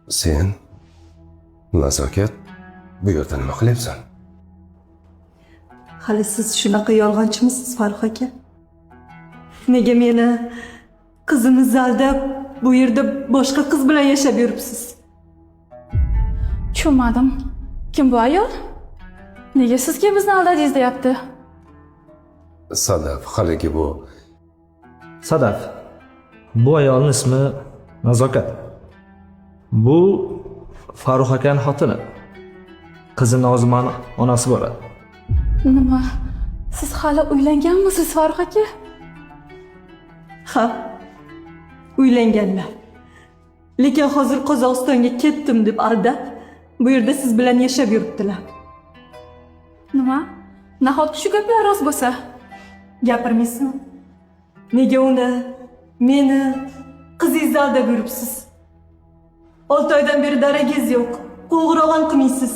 Sen nazokat bu yerda nima qilyapsan? Hali siz shunaqa yolg'onchimisiz Farruh aka? Nega meni qizimizni aldab bu yerda boshqa qiz bilan yashab yuribsiz? Tushunmadim. Kim bu ayol? Nega sizga bizni aldadingiz deyapti? Sadaf, haligi bu. Sadaf. Bu ayolning ismi Nazokat. Bu Farruh akaning xotini. Qizi Nozimani onasi bo'ladi. Nima? Siz hali uylanganmisiz Farruh aka? Ha, uylanganlar. Lekin hozir Qozog'istonga ketdim deb aldab, bu yerda siz bilan yashab yuribdilar. Nima? Nahotki shu gaplar rost bo'lsa? Gapirmaysizmi? Nega uni, meni qizingizni aldab yuribsiz? 6 oydan beri daragingiz yo'q. Qo'ng'iroq ham qilmaysiz.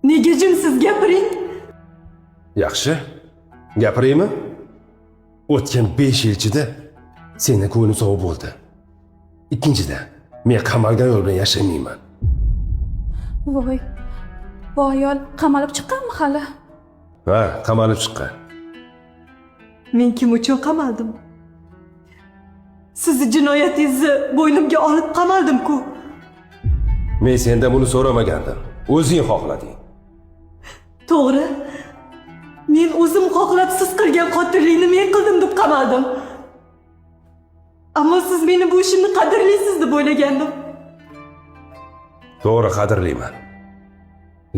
Nega jimsiz gapiring? Yaxshi. Gapiraymi? O'tgan 5 yil ichida seni ko'ngling sovuq bo'ldi. Ikkinchidan, men qamalgan yo'l bilan yashaymayman. Voy. Bu ayol qamalib chiqqanmi hali? Ha, qamalib chiqqan. Men kim uchun qamaldim? Sizni jinoyatingizni bo'ynimga olib qamaldim-ku. Men sendan buni so'ramagandim. O'zing xohlading. To'g'ri. Men o'zim xohlab siz qilgan qotillikni men qildim deb qamaldim. Ammo siz meni bu ishimni qadrlaysiz deb o'ylagandim. To'g'ri, qadrlayman.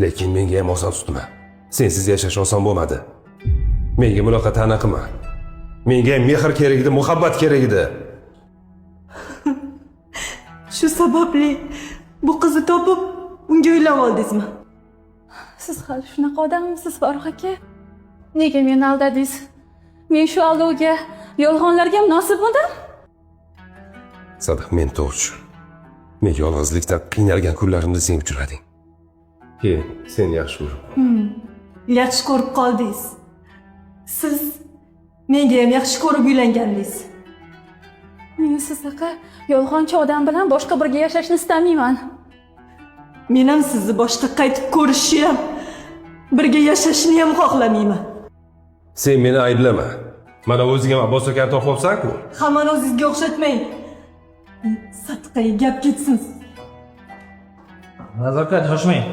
Lekin menga ham oson tutma. Sensiz yashash oson bo'lmadi. Menga bunaqa ta'na qilma. Menga mehr kerak edi, muhabbat kerak edi. Shu sababli bu qizni topib unga uylanib oldingizmi? Siz hali shunaqa odammisiz Farruh aka? Nega meni aldadingiz? Men shu aldovga, yolg'onlarga munosib bo'ldim? Sadaq, men to'g'ri. Men yolg'izlikdan qiynalgan kunlarimda sen uchrading. Keyin sen yaxshi ko'r. Yaxshi ko'rib qoldingiz. Siz menga ham yaxshi ko'rib uylanganingiz. Men sizaqa yolg'onchi odam bilan boshqa birga yashashni istamayman. Men ham sizni boshqa qaytib ko'rishni ham, birga yashashni ham xohlamayman. Sen meni ayblama. Mana o'zingga Abbos akani topibsan-ku. Hammani o'zingizga o'xshatmang. Satqay gap ketsin. Nazokat, shoshmang.